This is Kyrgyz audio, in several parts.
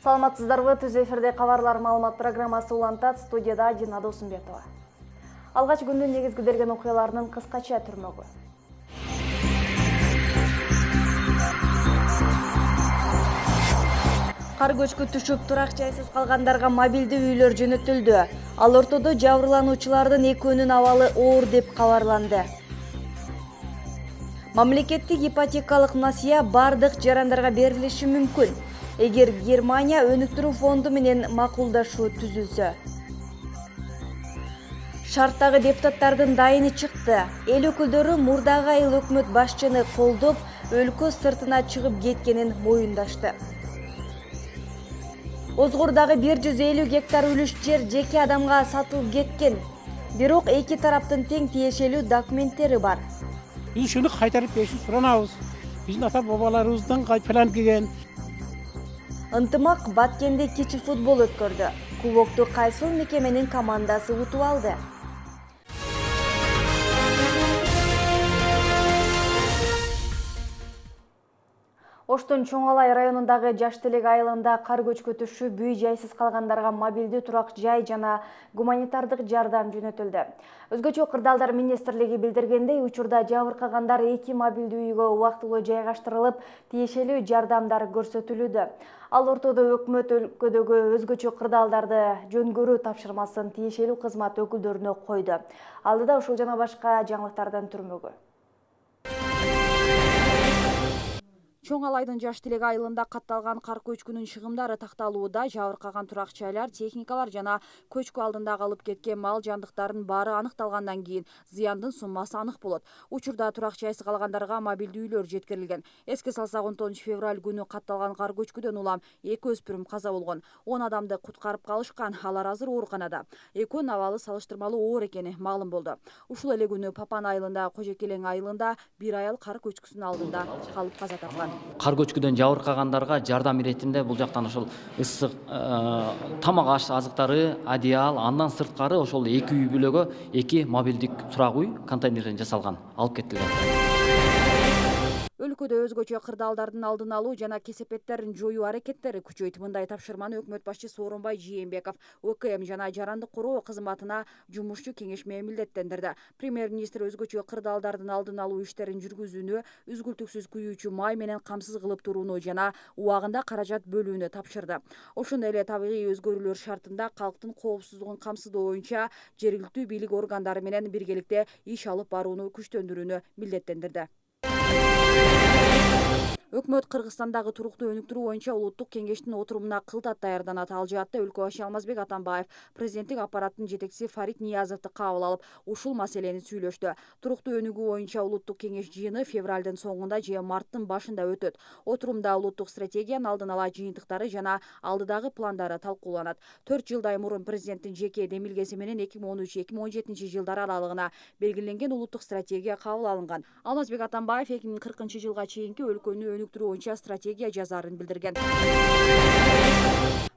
Саламатсыздарбы, түз эфирде кабарлар маалымат программасы улантат. Студияда Дина Досумбетова. Алгач күндүн негизги берген окуяларынын кыскача түрмөгү. Кар көчкү түшүп, турак жайсыз калгандарга мобилдүү үйлөр жөнөтүлдү. Ал ортодо жабырлануучулардын экөөнүн абалы оор деп кабарланды. Мамлекеттик ипотекалык насыя бардык жарандарга берилиши мүмкүн, эгер Германия өнүктүрүү фонду менен макулдашуу түзүлсө. Шарттагы депутаттардын дайыны чыкты. Эл өкүлдөрү мурдагы айыл өкмөт башчыны колдоп, өлкө сыртына чыгып кеткенин моюндашты. Озгордагы 150 гектар үлүш жер жеке адамга сатылып кеткен. Бирок эки тараптын тең тиешелүү документтери бар. Biz şunu kaytarıp beşini soranağız. Bizim ata babalarımızdan plan gelgen. Ынтымак Баткенде кичи футбол өткөрдү. Кубокту кайсыл мекеменин командасы утуп алды? Оштун Чоңалай районундагы Жаштелек айылында кар көчкү түшүп, үй жайсыз калгандарга мобилдүү турак жай жана гуманитардык жардам жөнөтүлдү. Өзгөчө кырдаалдар министрлиги билдиргендей, учурда жабыркагандар 2 мобилдүү үйгө убактылуу жайгаштырылып, тиешелүү жардамдар көрсөтүлүүдө. Ал ортодо өкмөт өлкөдөгү өзгөчө кырдаалдарды жөнгөрүү тапшырмасын тиешелүү кызмат өкүлдөрүнө койду. Алдыда ушул жана башка жаңылыктардан түрмөгү. Чоңалайдын Жаштелек айылында катталган кар көчкүнүн чыгымдары такталууда. Жабыркаган турак жайлар, техникалар жана көчкү алдында калып кеткен мал жандыктардын баары аныкталгандан кийин зыяндын суммасы анык болот. Учурда турак жайсыз калгандарга мобилдүү үйлөр жеткирилген. Эске салсак, 10 февраль күнү катталган кар көчкүдөн улам 2 өспүрүм каза болгон. 10 адамды куткарып калышкан, алар азыр ооруканада. Экөөнүн абалы салыштырмалуу оор экени маалым болду. Ушул эле күнү Папан айылында, Кожокелең айылында бир аял кар көчкүсүнүн алдында калып каза тапкан. Кар көчкүдөн жабыркагандарга жардам иретинде бул жактан ошол ысык тамак азыктары, одеял, андан сырткары ошол 2 үй бүлөгө 2 мобилдик турак үй контейнерден жасалган алып кетилген. Өлкөдө өзгөчө кырдаалдардын алдын алуу жана кесепеттерин жоюу аракеттери күчөйт. Мындай тапшырманы өкмөт башчы Сооронбай Жээнбеков ОКМ жана жарандык короо кызматына жумушчу кеңеш менен милдеттендирди. Премьер-министр өзгөчө кырдаалдардын алдын алуу иштерин жүргүзүүнү, үзгүлтүксүз күйүүчү май менен камсыз кылып турууну жана убагында каражат бөлүүнү тапшырды. Ошондой эле табигый өзгөрүүлөр шартында калктын коопсуздугун камсыздоо боюнча жергиликтүү бийлик органдары менен биргеликте иш алып барууну күчтөндүрүүнү милдеттендирди. Өкмөт Кыргызстандагы туруктуу өнүктүрүү боюнча улуттук кеңештин отурумуна кылтат даярданат. Ал жаатта өлкө башы Алмазбек Атамбаев президенттик аппараттын жетекчиси Фарид Ниязовду кабыл алып, ушул маселени сүйлөштү. Туруктуу өнүгүү боюнча улуттук кеңеш жыйыны февралдын соңунда же марттын башында өтөт. Отурумда улуттук стратегиянын алдын ала жыйынтыктары жана алдыдагы пландары талкууланат. 4 жылдай мурун президенттин жеке демилгеси менен 2013-2017 жылдар аралыгына белгиленген улуттук стратегия кабыл алынган. Алмазбек Атамбаев 2040 жылга чейинки өлкөнү өнүктүрүү боюнча стратегия жазаарын билдирген.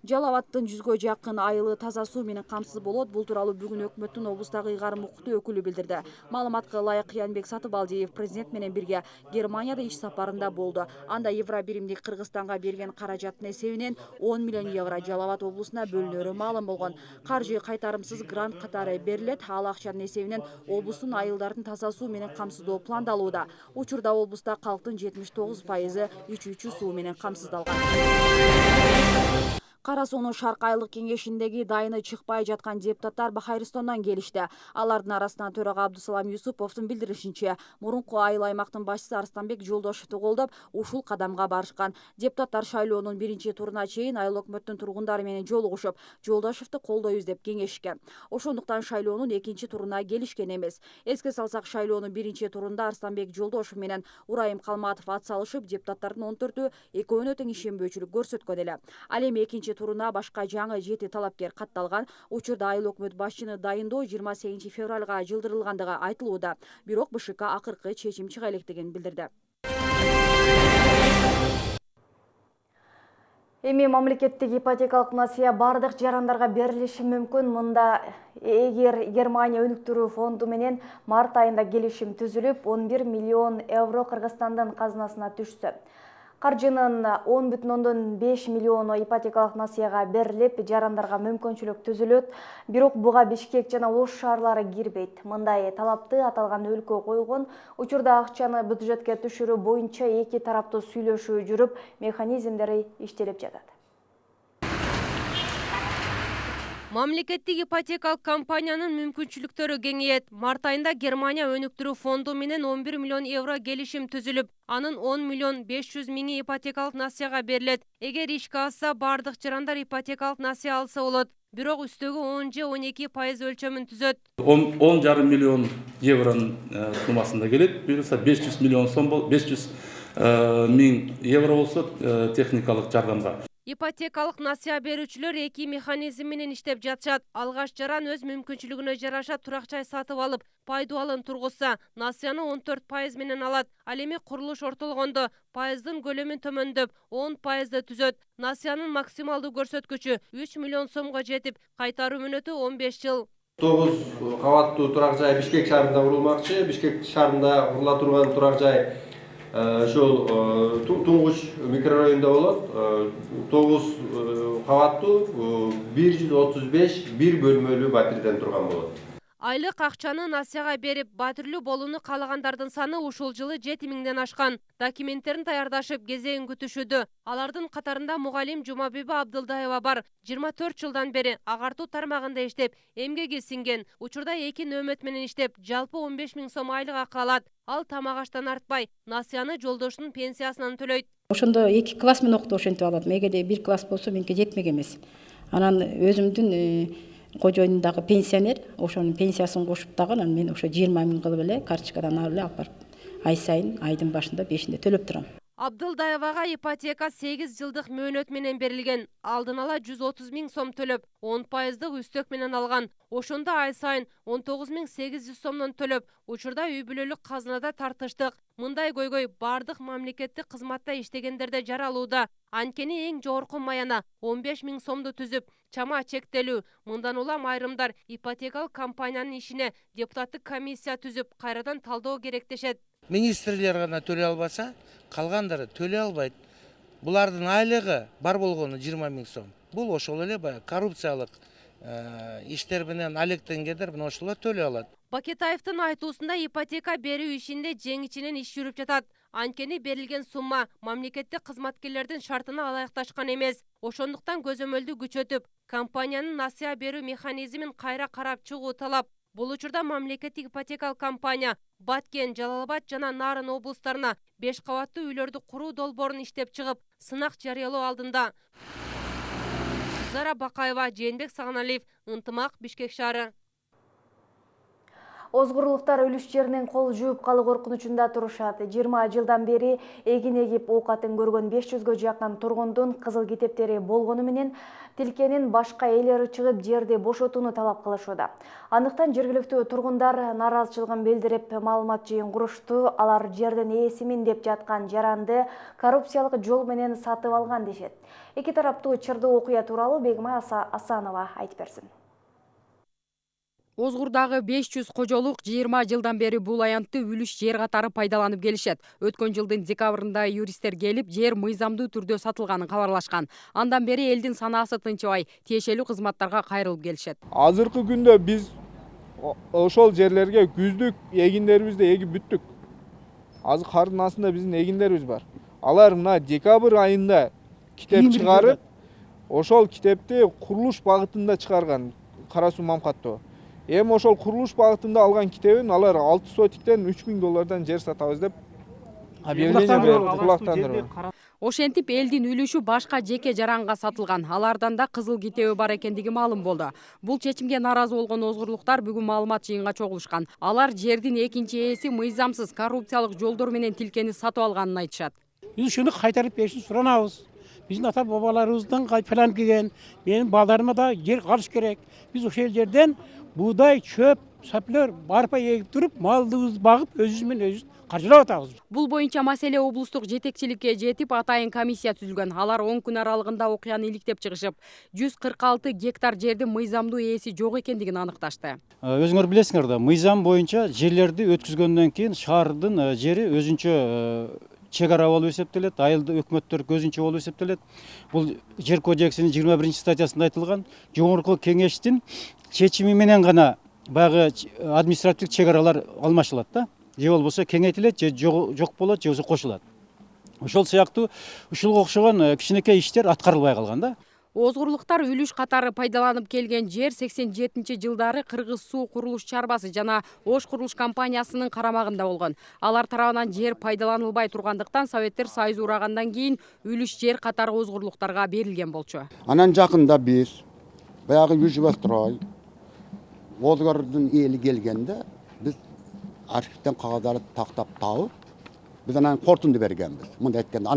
Жалал Абадтын 100гө жакын айылы таза суу менен камсыз болот. Бул тууралуу бүгүн өкмөттүн облустагы ыйгарым укуктуу өкүлү билдирди. Маалыматка ылайык Кыянбек Сатыбалдиев президент менен бирге Германияда иш сапарында болду. Анда евро биримдик Кыргызстанга берген каражаттын эсебинен 10 миллион евро Жалал Абад облусуна бөлүнөрү маалым болгон. Каржы кайтарымсыз грант катары берилет. Ал акчанын эсебинен облустун айылдарын таза суу менен камсыздоо пландалууда. Учурда облуста калктын 79% ичүүчү суу менен камсыздалган. Кара суунун Шарк айылдык кеңешиндеги дайыны чыкпай жаткан депутаттар Бахайрстондан келишти. Алардын арасынан төрага Абдусалам Юсуповдун билдиришинче, мурунку айыл аймактын башчысы Арстанбек Жолдошевду колдоп, ушул кадамга барышкан. Депутаттар шайлоонун биринчи туруна чейин айыл өкмөттүн тургундары менен жолугушуп, Жолдошевду колдойбуз деп кеңешишкен. Ошондуктан шайлоонун экинчи туруна келишкен эмес. Эске салсак, шайлоонун биринчи турунда Арстанбек Жолдошев менен Урайым Калматов ат салышып, депутаттардын 14-ü экөөнө тең ишенбөөчүлүк көрсөткөн эле. Ал эми экинчи туруна башка жаңы 7 талапкер катталган. Учурда айыл өкмөт башчыны дайындоо 28 февралга жылдырылгандыгы айтылууда. Бирок БШК акыркы чечим чыга электигин билдирди. Эми мамлекеттик ипотекалык насыя бардык жарандарга берилиши мүмкүн. Мында эгер Германия өнүктүрүү фонду менен март айында келишим түзүлүп, 11 миллион евро Кыргызстандын казынасына түшсө. Каржынын 10,5 миллиону ипотекалык насыяга берилип, жарандарга мүмкүнчүлүк түзүлөт. Бирок буга Бишкек жана Ош шаарлары кирбейт. Мындай талапты аталган өлкө койгон. Учурда акчаны бюджетке түшүрүү боюнча эки тараптуу сүйлөшүү жүрүп, механизмдери иштелип жатат. Мамлекеттик ипотекалык компаниянын мүмкүнчүлүктөрү кеңейет. Март айында Германия өнүктүрүү фонду менен 11 миллион евро келишим түзүлүп, анын 10 миллион 500 миңи ипотекалык насыяга берилет. Эгер ишке ашса, бардык жарандар ипотекалык насыя алса болот. Бирок үстөгү 10 же 12% өлчөмүн түзөт. 10,5 миллион евронун суммасында келет. Буюрса 500 миллион сом 500 миң евро болсо техникалык жардамга. Ипотекалык насыя берүүчүлөр эки механизм менен иштеп жатышат. Алгаш жаран өз мүмкүнчүлүгүнө жараша турак жай сатып алып, пайдубалын тургузса, насыяны 14% менен алат. Ал эми курулуш ортолгондо пайыздын көлөмүн төмөндөп, 10% түзөт. Насыянын максималдуу көрсөткүчү 3 миллион сомго жетип, кайтаруу мөөнөтү 15 жыл. 9 кабаттуу турак жай Бишкек шаарында курулмакчы. Бишкек шаарында курула турган турак жай ошол Туңгуч микрорайонунда болот. 9 кабаттуу 135 бир бөлмөлүү батирден турган болот. Айлык акчаны насыяга берип, батирлүү болууну каалагандардын саны ушул жылы 7000ден ашкан. Документтерин даярдашып, кезегин күтүшүүдө. Алардын катарында мугалим Жумабиби Абдылдаева бар. 24 жылдан бери агартуу тармагында иштеп, эмгеги сиңген. Учурда 2 нөөмөт менен иштеп, жалпы 15 000 сом айлык акы алат. Ал тамак аштан артпай, насыяны жолдошунун пенсиясынан төлөйт. Ошондо 2 класс менен окутуп ошентип алат. Эгерде 1 класс болсо менке жетмек эмес. Анан өзүмдүн кожоюнум дагы пенсионер, ошонун пенсиясын кошуп дагы мен ошо 20 000 кылып эле карточкадан алып барып, ай сайын айдын башында 5-inde төлөп турам. Абдылдаевага ипотека 8 жылдык мөөнөт менен берилген. Алдын ала 130 000 сом төлөп, 10%дык үстөк менен алган. Ошондо ай сайын 19 800 сомдон төлөп, учурда үй бүлөлүк казынада тартыштык. Мындай көйгөй бардык мамлекеттик кызматта иштегендерде жаралууда. Анткени эң жогорку маяна 15 000 сомду түзүп, чама чектелүү. Мындан улам айрымдар ипотекалык компаниянын ишине депутаттык комиссия түзүп, кайрадан талдоо керектешет. Министрлер гана төлөй албаса, калгандары төлөй албайт. Булардын айлыгы бар болгону 20 000 сом. Бул ошол эле баягы коррупциялык иштер менен алектенгендер мына ошолор төлөй алат. Бакетаевдин айтуусунда ипотека берүү ишинде жеңичинен иш жүрүп жатат. Анткени берилген сумма мамлекеттик кызматкерлердин шартына ылайыкташкан эмес. Ошондуктан көзөмөлдү күчөтүп, компаниянын насыя берүү механизмин кайра карап чыгуу талап. Бул учурда мамлекеттик ипотекалык компания Баткен, Жалал-Абад жана Нарын облустарына 5 кабаттуу үйлөрдү куруу долбоорун иштеп чыгып, сынак жарыялоо алдында. Зара Бакаева, Жээнбек Сагыналиев, Ынтымак, Бишкек шаары. Озгурлуктар үлүш жеринен кол жууп калуу коркунучунда турушат. 20 жылдан бери эгин эгип оокатын көргөн 500гө жакын тургундун кызыл китептери болгону менен тилкенин башка ээлери чыгып жерди бошотууну талап кылышууда. Андыктан жергиликтүү тургундар нааразычылыгын билдирип, маалымат жыйын курушту. Алар жердин ээсимин деп жаткан жаранды коррупциялык жол менен сатып алган дешет. Эки тараптуу чырдуу окуя тууралуу Бегимай Асанова айтып берсин. Озгурдагы 500 кожолук 20 жылдан бери бул аянтты үлүш жер катары пайдаланып келишет. Өткөн жылдын декабрында юристтер келип, жер мыйзамдуу түрдө сатылганын кабарлашкан. Андан бери элдин санаасы тынчыбай, тиешелүү кызматтарга кайрылып келишет. Азыркы күндө биз ошол жерлерге күздүк эгиндерибизди эгип бүттүк. Азыр кардын астында биздин эгиндерибиз бар. Алар мына декабрь айында китеп чыгарып, ошол китепти курулуш багытында чыгарган Кара Суу Мамкаттоо. Эми ошол курулуш багытында алган китебин алар 6 сотиктен 3000 доллардан жер сатабыз деп объявление берип кулактандырып. Ошентип элдин үлүшү башка жеке жаранга сатылган. Алардан да кызыл китеби бар экендиги маалым болду. Бул чечимге нааразы болгон озгурлуктар бүгүн маалымат жыйынга чогулушкан. Алар жердин экинчи ээси мыйзамсыз коррупциялык жолдор менен тилкени сатып алганын айтышат. Биз ушуну кайтарып беришин суранабыз. Биздин ата бабаларыбыздын план келген, менин балдарыма да жер калыш керек. Биз ошол жерден buğday, çöp, saplar, barpa егип туруп, малдыбызды багып, өзүбүз менен өзүбүз каржылап атабыз. Бул боюнча маселе облустук жетекчиликке жетип, атайын комиссия түзүлгөн. Алар 10 күн аралыгында окуяны иликтеп чыгышып, 146 гектар жердин мыйзамдуу ээси жок экендигин аныкташты. Өзүңөр билесиңер да, мыйзам боюнча жерлерди өткүзгөндөн кийин шаардын жери өзүнчө чегара болуп эсептелет, айылды өкмөттөр көзүнчө болуп эсептелет. Бул жер кодексинин 21-статьясында айтылган жогорку кеңештин чечими менен гана баягы административдик чегаралар алмашылат да. Же болбосо кеңейтилет, же жок болот, же болбосо кошулат. Ошол сыяктуу ушулга окшогон кичинекей иштер аткарылбай калган да. Озгурлуктар үлүш катары пайдаланып келген жер 87-жылдары Кыргыз суу курулуш чарбасы жана Ош курулуш компаниясынын карамагында болгон. Алар тарабынан жер пайдаланылбай тургандыктан Советтер Союзу урагандан кийин үлүш жер катары озгурлуктарга берилген болчу. Анан жакында биз баягы Южбастрой Озгордун эли келгенде биз архивден кагаздарды тактап табып, биз анан корутунду бергенбиз. Мындай айтканда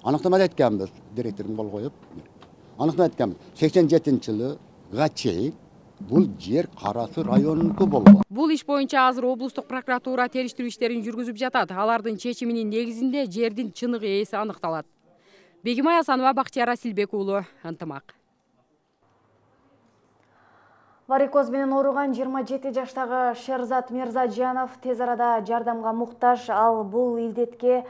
аныктама айтканбыз, директордун бол коюп. Аныктама айтканбыз. 87-жылга чейин бул жер Карасы районунку болгон. Бул иш боюнча азыр облустук прокуратура териштирүү иштерин жүргүзүп жатат. Алардын чечиминин негизинде жердин чыныгы ээси аныкталат. Бегимай Асанова, Бактияр Асилбек уулу, Ынтымак. Варикоз менен ооруган 27 жаштагы Шерзат Мирзажанов тез арада жардамга муктаж. Ал бул илдетке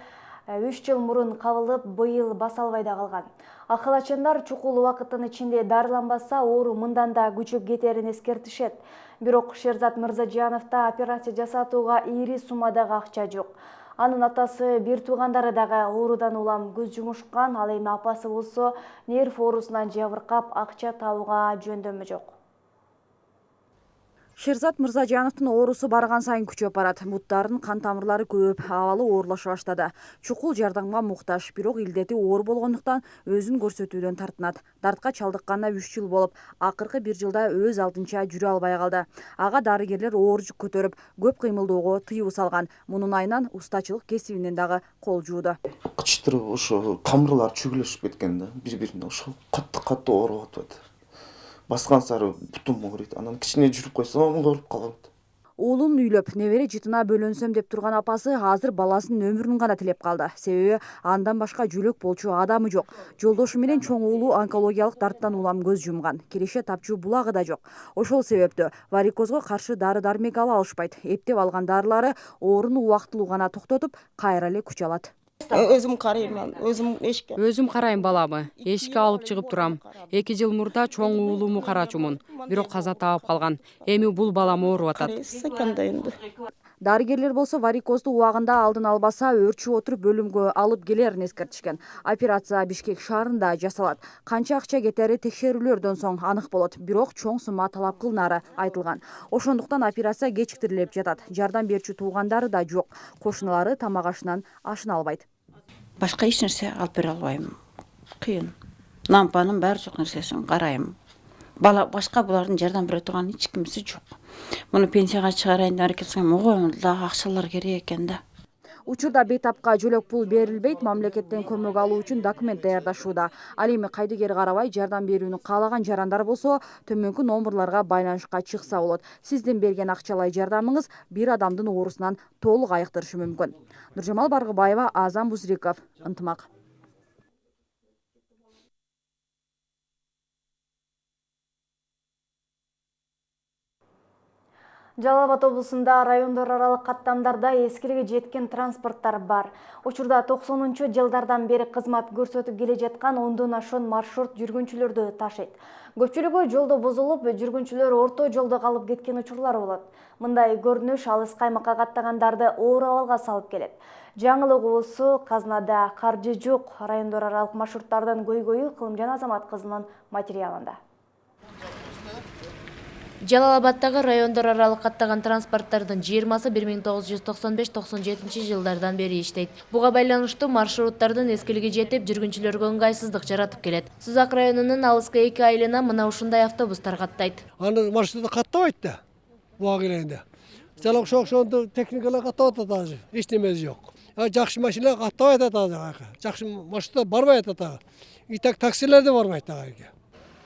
3 жыл мурун кабылып, быйыл баса албай да калган. Акылачандар чукул убакыттын ичинде дарыланбаса, оору мындан да күчөп кетерин эскертишет. Бирок Шерзат Мирзажановда операция жасатууга ири суммадагы акча жок. Анын атасы, бир туугандары дагы оорудан улам көз жумушкан. Ал эми апасы болсо нерв оорусунан жабыркап, акча табууга жөндөмү жок. Шерзат Мырзажановдун оорусу барган сайын күчөп барат. Буттарынын кан тамырлары көбөп, абалы оорлаша баштады. Чукул жардамга муктаж, бирок илдети оор болгондуктан өзүн көрсөтүүдөн тартынат. Дартка чалдыкканына 3 жыл болуп, акыркы 1 жылда өз алдынча жүрө албай калды. Ага дарыгерлер оор жүк көтөрүп, көп кыймылдоого тыюу салган. Мунун айынан устачылык кесибинен дагы кол жууду. Кычтырып ошо тамырлар чөгүлөшүп кеткен да, бири-бирине ошо катты ооруп атат. Баскан сары бутум ооруйт. Анан кичине жүрүп койсом ооруп калат. Уулун үйлөп, небере жытына бөлөнсөм деп турган апасы азыр баласынын өмүрүн гана тилеп калды. Себеби андан башка жөлөк болчу адамы жок. Жолдошу менен чоң уулу онкологиялык дарттан улам көз жумган. Киреше тапчу булагы да жок. Ошол себептүү варикозго каршы дары-дармек ала алышпайт. Эптеп алган дарылары ооруну убактылуу гана токтотуп, кайра эле күч алат. Өзүм карайм, Өзүм карайм баламы. Эшикке алып чыгып турам. 2 жыл мурда чоң уулуму карачумун. Бирок каза таап калган. Эми бул балам ооруп атат. Дарыгерлер болсо варикозду убагында алдын албаса, өрчүп отуруп бөлүмгө алып келерин эскертишкен. Операция Бишкек шаарында жасалат. Канча акча кетери текшерүүлөрдөн соң анык болот. Бирок чоң сумма талап кылынары айтылган. Ошондуктан операция кечиктирилип жатат. Жардам берчү туугандары да жок. Кошуналары тамак ашынан ашына албайт. Башка эч нерсе алып бере албайм. Кыйын. Лампанын баары жок нерсесин карайм. Башка булардын жардам бере турган эч кимиси жок. Муну пенсияга чыгарайын деп аракет кылсам, ого, дагы акчалар керек экен да. Учурда бейтапка жөлөк пул берилбейт, мамлекеттен көмөк алуу үчүн документ даярдашууда. Ал эми кайдыгер карабай жардам берүүнү каалаган жарандар болсо, төмөнкү номерларга байланышка чыкса болот. Сиздин берген акчалай жардамыңыз бир адамдын оорусунан толук айыктырышы мүмкүн. Нуржамал Баргыбаева, Азам Бузриков, Ынтымак. Жалал Абад облусунда райондор аралык каттамдарда эскилиги жеткен транспорттар бар. Учурда 90-жылдардан бери кызмат көрсөтүп келе жаткан 10дон ашуун маршрут жүргүнчүлөрдү ташыйт. Көпчүлүгү жолдо бузулуп, жүргүнчүлөр орто жолдо калып кеткен учурлар болот. Мындай көрүнүш алыс каймакка каттагандарды оор абалга салып келет. Жаңылык болсо, казнада каржы жок. Райондор аралык маршруттардын көйгөйү Кылымжан Азамат кызынын материалында. Жалал Абадтагы райондор аралык каттаган транспорттардын 20-сы 1995-97 жылдардан бери иштейт. Буга байланыштуу маршруттардын эскилиги жетип, жүргүнчүлөргө ыңгайсыздык жаратып келет. Сузак районунун алыскы 2 айылына мына ушундай автобустар каттайт. Аны маршруту каттабайт да. Буга келгенде. Жалал ошондо техникалар каттап атат азыр. Эч немеси жок. Жакшы машина каттабай атат азыр. Жакшы маршруттар барбай атат. Итак таксилер да барбайт ага.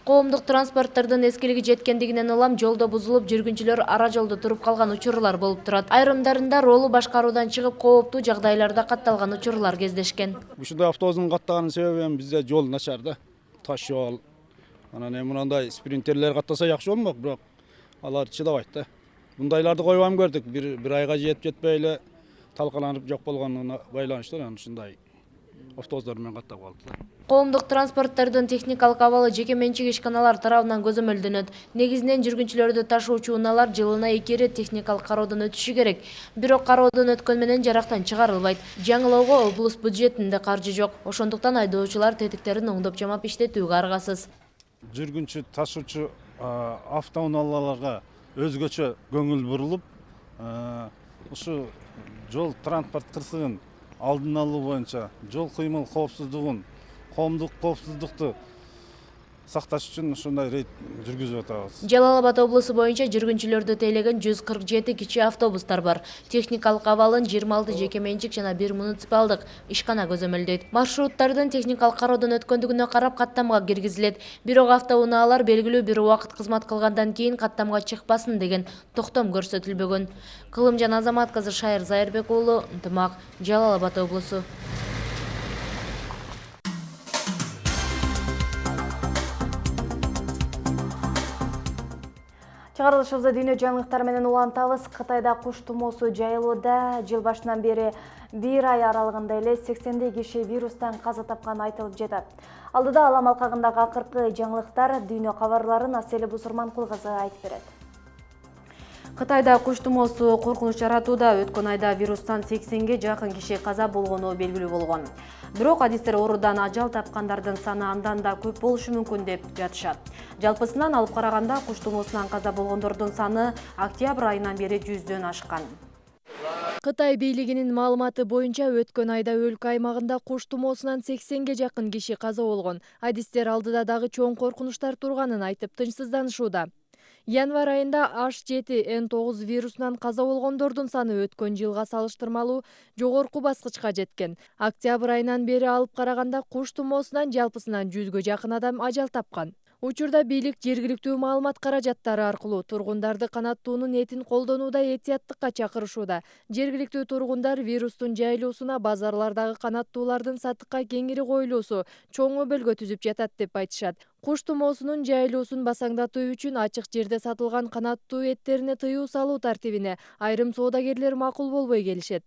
Коомдук транспорттардын эскилиги жеткендигинен улам жолдо бузулуп, жүргүнчүлөр ара жолдо туруп калган учурлар болуп турат. Айрымдарында ролу башкаруудан чыгып, кооптуу жагдайларда катталган учурлар кездешкен. Ушундай автобустун каттаганын себеби бизде жол начар да. Таш жол. Анан эми мындай спринтерлер каттаса жакшы болмок, бирок алар чыдабайт да. Мындайларды койбойм көрдүк. Бир айга жетпей эле талкаланып жок болгонуна байланыштуу ушундай автобустар менен каттап калды. Коомдук транспорттардын техникалык абалы жеке менчик ишканалар тарабынан көзөмөлдөнөт. Негизинен жүргүнчүлөрдү ташуучу унаалар жылына 2 ирет техникалык кароодон өтүшү керек. Бирок кароодон өткөн менен жарактан чыгарылбайт. Жаңылоого облус бюджетинде каржы жок. Ошондуктан айдоочулар тетиктерин оңдоп жамап иштетүүгө аргасыз. Жүргүнчү ташуучу автоунааларга өзгөчө көңүл бурулуп, ушу жол транспорт кырсыгын алдын алуу боюнча жол кыймыл коопсуздугун, коомдук коопсуздукту сакташ үчүн ушундай рейд жүргүзүп атабыз. Жалал Абад облусу боюнча жүргүнчүлөрдү тейлеген 147 кичи автобустар бар. Техникалык абалын 26 жеке менчик жана 1 муниципалдык ишкана көзөмөлдөйт. Маршруттардын техникалык кароодон өткөндүгүнө карап каттамга киргизилет. Бирок автоунаалар белгилүү бир убакыт кызмат кылгандан кийин каттамга чыкпасын деген токтом көрсөтүлбөгөн. Кылымжан Азамат кызы Шайыр Зайырбек уулу, Ынтымак, Жалал Абад облусу. Чыгарылышыбызды дүйнө жаңылыктары менен улантабыз. Кытайда куш тумоосу жайылууда. Жыл башынан бери 1 ай аралыгында эле 80 киши вирустан каза тапканы айтылып жатат. Алдыда алам алкагындагы акыркы жаңылыктар дүйнө кабарларын Аселе Бусурманкул кызы айтып берет. Кытайда куш тумоосу коркунуч жаратууда. Өткөн айда вирустан 80ге жакын киши каза болгону белгилүү болгон. Бирок адистер оорудан ажал тапкандардын саны андан да көп болушу мүмкүн деп жатышат. Жалпысынан алып караганда куш тумоосунан каза болгондордун саны октябрь айынан бери 100дөн ашкан. Кытай бийлигинин маалыматы боюнча өткөн айда өлкө аймагында куш тумоосунан 80ге жакын киши каза болгон. Адистер алдыда дагы чоң коркунучтар турганын айтып тынчсызданышууда. Январь айында H7N9 вирусунан каза болгондордун саны өткөн жылга салыштырмалуу жогорку баскычка жеткен. Октябрь айынан бери алып караганда куш тумоосунан жалпысынан 100гө жакын адам ажал тапкан. Учурда бийлик жергиликтүү маалымат каражаттары аркылуу тургундарды канаттуунун этин колдонууда этияттыкка чакырышууда. Жергиликтүү тургундар вирустун жайылуусуна базарлардагы канаттуулардын сатыкка кеңири коюлуусу чоң өбөлгө түзүп жатат деп айтышат. Куш тумоосунун жайылуусун басаңдатуу үчүн ачык жерде сатылган канаттуу эттерине тыюу салуу тартибине айрым соодагерлер макул болбой келишет.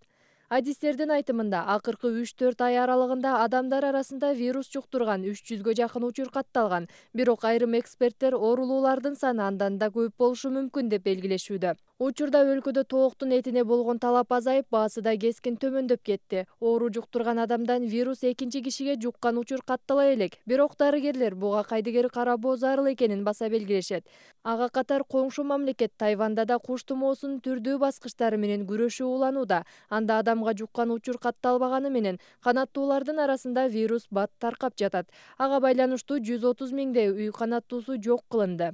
Адистердин айтымында акыркы 3-4 ай аралыгында адамдар арасында вирус жуктурган 300гө жакын учур катталган. Бирок айрым эксперттер оорулуулардын саны андан да көп болушу мүмкүн деп белгилешүүдө. Учурда өлкөдө тооктун этине болгон талап азайып, баасы да кескин төмөндөп кетти. Оору жуктурган адамдан вирус экинчи кишиге жуккан учур каттала элек. Бирок дарыгерлер буга кайдыгер карабоо зарыл экенин баса белгилешет. Ага катар коңшу мамлекет Тайванда да куш тумоосунун түрдүү баскычтары менен күрөшүү уланууда. Анда адамга жуккан учур катталбаганы менен канаттуулардын арасында вирус бат таркап жатат. Ага байланыштуу 130 миңдей үй канаттуусу жок кылынды.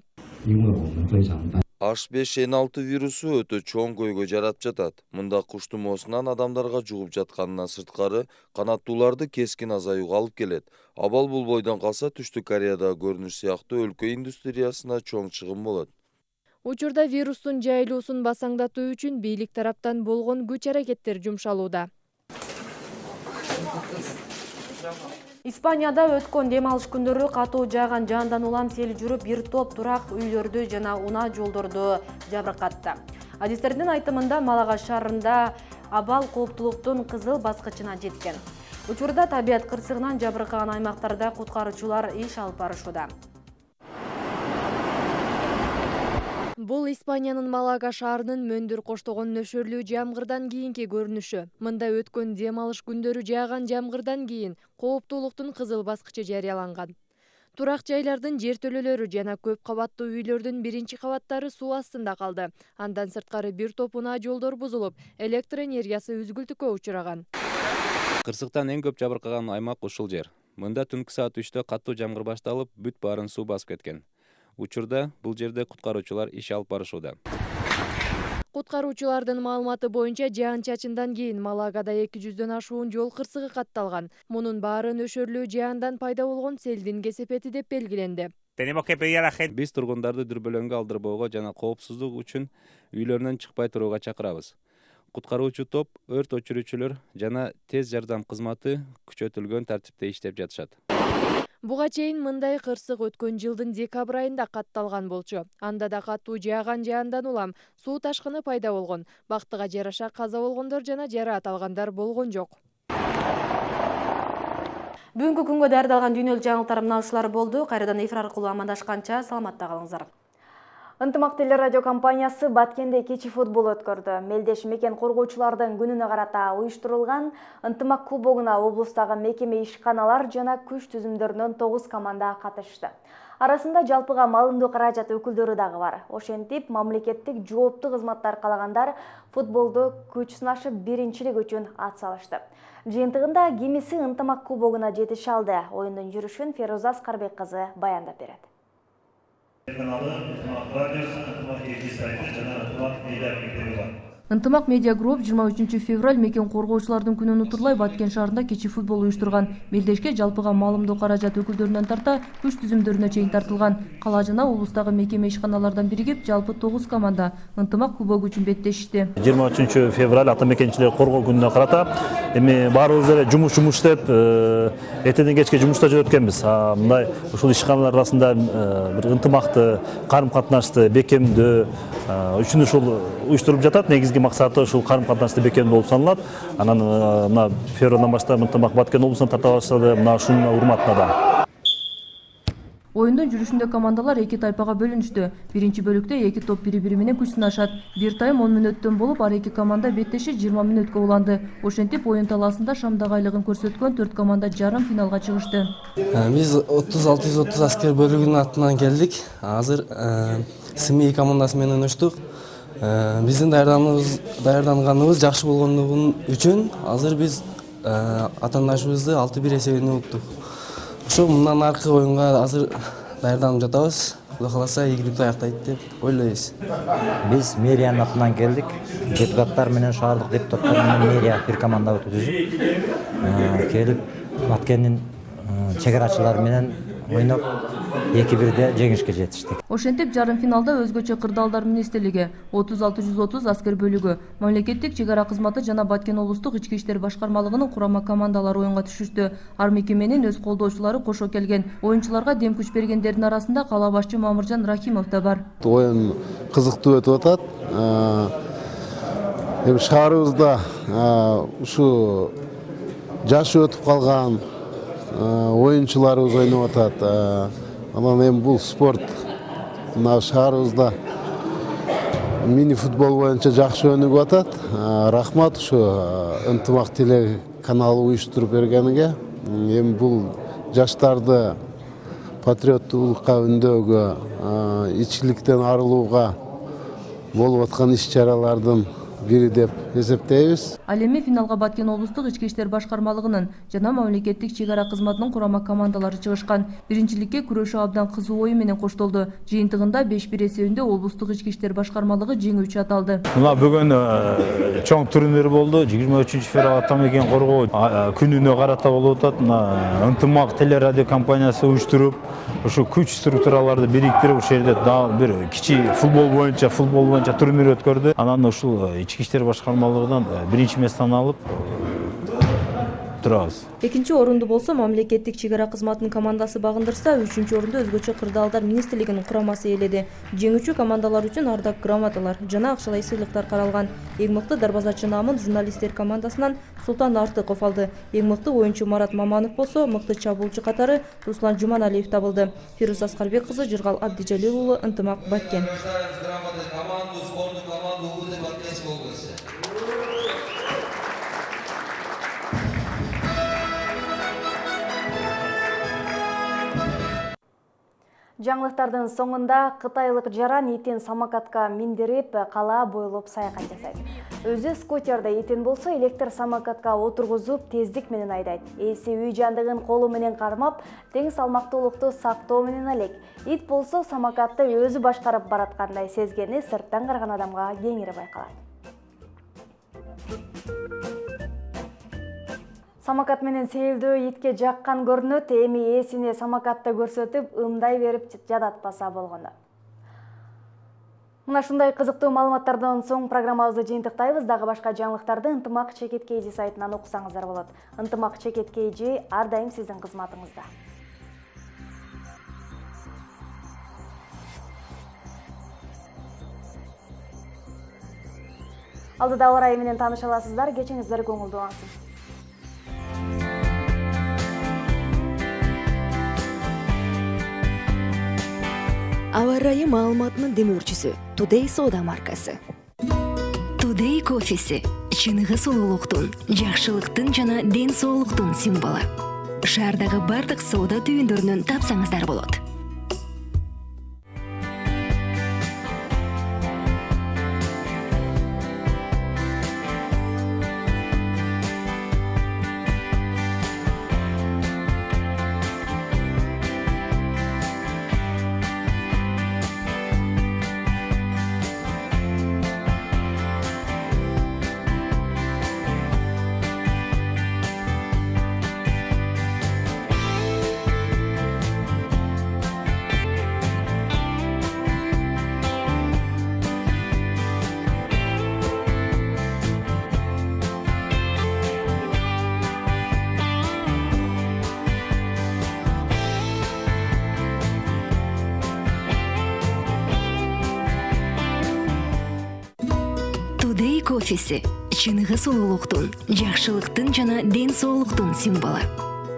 H5N6 вирусу өтө чоң көйгөй жаратып жатат. Мында куш тумоосунан адамдарга жугуп жатканынан сырткары канаттууларды кескин азаюуга алып келет. Абал бул бойдон калса Түштүк Кореяда көрүнүш сыяктуу өлкө индустриясына чоң чыгым болот. Учурда вирустун жайылуусун басаңдатуу үчүн бийлик тараптан болгон күч-аракеттер жумшалууда. Испанияда өткөн дем алыш күндөрү катуу жааган жаандан улам сел жүрүп, бир топ турак үйлөрдү жана унаа жолдорду жабыркатты. Адистердин айтымында Малага шаарында абал кооптулуктун кызыл баскычына жеткен. Учурда табият кырсыгынан жабыркаган аймактарда куткаруучулар иш алып барышууда. Бул Испаниянын Малага шаарынын мөндүр коштогон нөшөрлүү жамгырдан кийинки көрүнүшү. Мында өткөн дем алыш күндөрү жааган жамгырдан кийин кооптуулуктун кызыл баскычы жарыяланган. Турак жайлардын жертөлөлөрү жана көп кабаттуу үйлөрдүн биринчи кабаттары суу астында калды. Андан сырткары бир топ унаа жолдор бузулуп, электр энергиясы үзгүлтүккө учураган. Кырсыктан эң көп жабыркаган аймак ушул жер. Мында түнкү саат 3-тө каттуу жамгыр башталып, бүт баарын суу басып кеткен. Учурда бул жерде куткаруучулар иш алып барышууда. Куткаруучулардын маалыматы боюнча жаан-чачындан кийин Малагада 200дөн ашуун жол кырсыгы катталган. Мунун баары нөшөрлүү жаандан пайда болгон селдин кесепети деп белгиленди. Биз тургундарды дүрбөлөңгө алдырбоого жана коопсуздук үчүн үйлөрүнөн чыкпай турууга чакырабыз. Куткаруучу топ, өрт өчүрүүчүлөр жана тез жардам кызматы күчөтүлгөн тартипте иштеп жатышат. Буга чейин мындай кырсык өткөн жылдын декабрь айында катталган болчу. Анда да катуу жааган улам суу ташкыны пайда болгон. Бактыга жараша каза болгондор жана жараат алгандар болгон жок. Бүгүнкү күнгө даярдалган дүйнөлүк жаңылыктар мына ушулар болду. Кайрадан эфир аркылуу амандашканча саламатта калыңыздар. Ынтымак телерадио компаниясы Баткенде кечи футбол өткөрдү. Мелдеш мекен коргоочулардын күнүнө карата уюштурулган ынтымак кубогуна облустагы мекеме ишканалар жана күч түзүмдөрүнөн 9 команда катышты. Арасында жалпыга маалымдуу каражат өкүлдөрү дагы бар. Ошентип, мамлекеттик жооптуу кызматтар калагандар футболдо күч сынашып биринчилик үчүн ат салышты. Жыйынтыгында кимиси ынтымак кубогуна жетише алды. Оюндун жүрүшүн Феруза Аскарбек кызы баяндап берет. Ынтымак медиа групп 23 февраль мекен коргоочулардын күнүн утурлай Баткен шаарында кечи футбол уюштурган. Мелдешке жалпыга маалымдоо каражат өкүлдөрүнөн тарта күч түзүмдөрүнө чейин тартылган. Кала жана облустагы мекеме ишканалардан биригип жалпы 9 команда ынтымак кубогу үчүн беттешти. 23 февраль ата мекенчилер коргоо күнүнө карата эми баарыбыз эле жумуш деп эртеден кечке жумушта жүрөт экенбиз. Мындай ушул ишканалар арасында бир ынтымакты, карым катнашты бекемдөө үчүн ушул уюштуруп жатат. Негизги максаты ушул карым катнашты бекемдөө болуп саналат. Анан мына февралдан баштап ынтымак Баткен облусуна тарта баштады. Мына ушунун урматына да. Оюндун жүрүшүндө командалар эки тайпага бөлүнүштү. Биринчи бөлүктө эки топ бири-бири менен күч сынашат. Бир тайм 10 мүнөттөн болуп, ар эки команда беттеши 20 мүнөткө уланды. Ошентип, оюн талаасында шамдагайлыгын көрсөткөн 4 команда жарым финалга чыгышты. Биз 30-630 аскер бөлүгүнүн атынан келдик. Азыр СМИ командасы менен ойноштук. Биздин даярданганыбыз жакшы болгондугу үчүн азыр биз атаандашыбызды 6-1 эсебинен уттук. Ошо мындан аркы оюнга азыр даярданып жатабыз. Кудай кааласа ийгиликтүү аяктайт деп ойлойбуз. Биз мэриянын атынан келдик. Депутаттар менен шаардык депутаттар менен мэрия бир команда өткүзүп келип Баткендин чегарачылары менен ойноп 2-1 жеңишке жетиштик. Ошентип, жарым финалда өзгөчө кырдаалдар министрлиги 30-630 аскер бөлүгү, мамлекеттик чегара кызматы жана Баткен облустук ички иштер башкармалыгынын курама командалары оюнга түшүштү. Ар мекеменин өз колдоочулары кошо келген. Оюнчуларга дем күч бергендердин арасында кала башчы Мамыржан Рахимов да бар. Оюн кызыктуу өтүп атат. Эми шаарыбызда ушу жашы өтүп калган оюнчуларыбыз ойноп атат. Анан эми бул спорт мына шаарыбызда мини футбол боюнча жакшы өнүгүп атат. Рахмат ушу ынтымак телеканалы уюштуруп бергениге. Эми бул жаштарды патриоттуулукка үндөөгө, ичкиликтен арылууга болуп аткан иш-чаралардын бири деп эсептейбиз. Ал эми финалга Баткен облустук ички иштер башкармалыгынын жана мамлекеттик чегара кызматынын курама командалары чыгышкан. Биринчиликке күрөшүү абдан кызуу оюн менен коштолду. Жыйынтыгында 5-1 эсебинде облустук ички иштер башкармалыгы жеңүүчү аталды. Мына бүгүн чоң турнир болду. 23 февраль ата мекен коргоо күнүнө карата болуп атат. Мына ынтымак телерадио компаниясы уюштуруп, ушу күч структураларды бириктирип, ушул жерде дагы бир кичи футбол боюнча турнир өткөрдү. Анан ушул ички иштер башкармалыгынан биринчи месттен алып турабыз. Экинчи орунду болсо мамлекеттик чегара кызматынын командасы багындырса, үчүнчү орунду өзгөчө кырдаалдар министрлигинин курамасы ээледи. Жеңүүчү командалар үчүн ардак грамоталар жана акчалай сыйлыктар каралган. Эң мыкты дарбазачы наамын журналисттер командасынан Султан Артыков алды. Эң мыкты оюнчу Марат Маманов болсо, мыкты чабуулчу катары Руслан Жуманалиев табылды. Фирус Аскарбек кызы, Жыргал Абдижалил уулу, Ынтымак, Баткен. Жаңылыктардын соңунда кытайлык жаран итин самокатка миндирип кала бойлоп саякат жасайт. Өзү скутерде итин болсо электр самокатка отургузуп тездик менен айдайт. Ээси үй жандыгын колу менен кармап, тең салмактуулукту сактоо менен элек. Ит болсо самокатты өзү башкарып бараткандай сезгени сырттан караган адамга кеңири байкалат. Самокат менен сейилдөө итке жаккан көрүнөт, эми ээсине самокатты көрсөтүп, ымдай берип жадатпаса болгону. Мына ушундай кызыктуу маалыматтардан соң программабызды жыйынтыктайбыз. Дагы башка жаңылыктарды Ынтымак Чекит KG сайтынан окусаңыздар болот. Ынтымак Чекит KG ар дайым сиздин кызматыңызда. Алдыда ауа райы менен тааныша аласыздар. Кечиңиздер көңүлдүү болсун. Ауа райы маалыматынын демөөрчүсү Today Soda маркасы. Today кофеси чыныгы сулуулуктун, жакшылыктын жана ден соолуктун символу. Шаардагы бардык соода түйүндөрүнөн тапсаңыздар болот. Today кофеси чыныгы сулуулуктун, жакшылыктын жана ден соолуктун символу.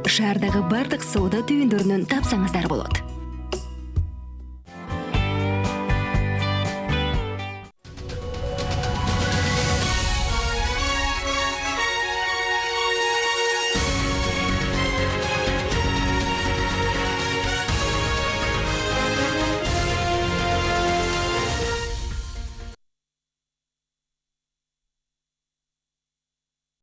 Шаардагы бардык соода түйүндөрүнөн тапсаңыздар болот.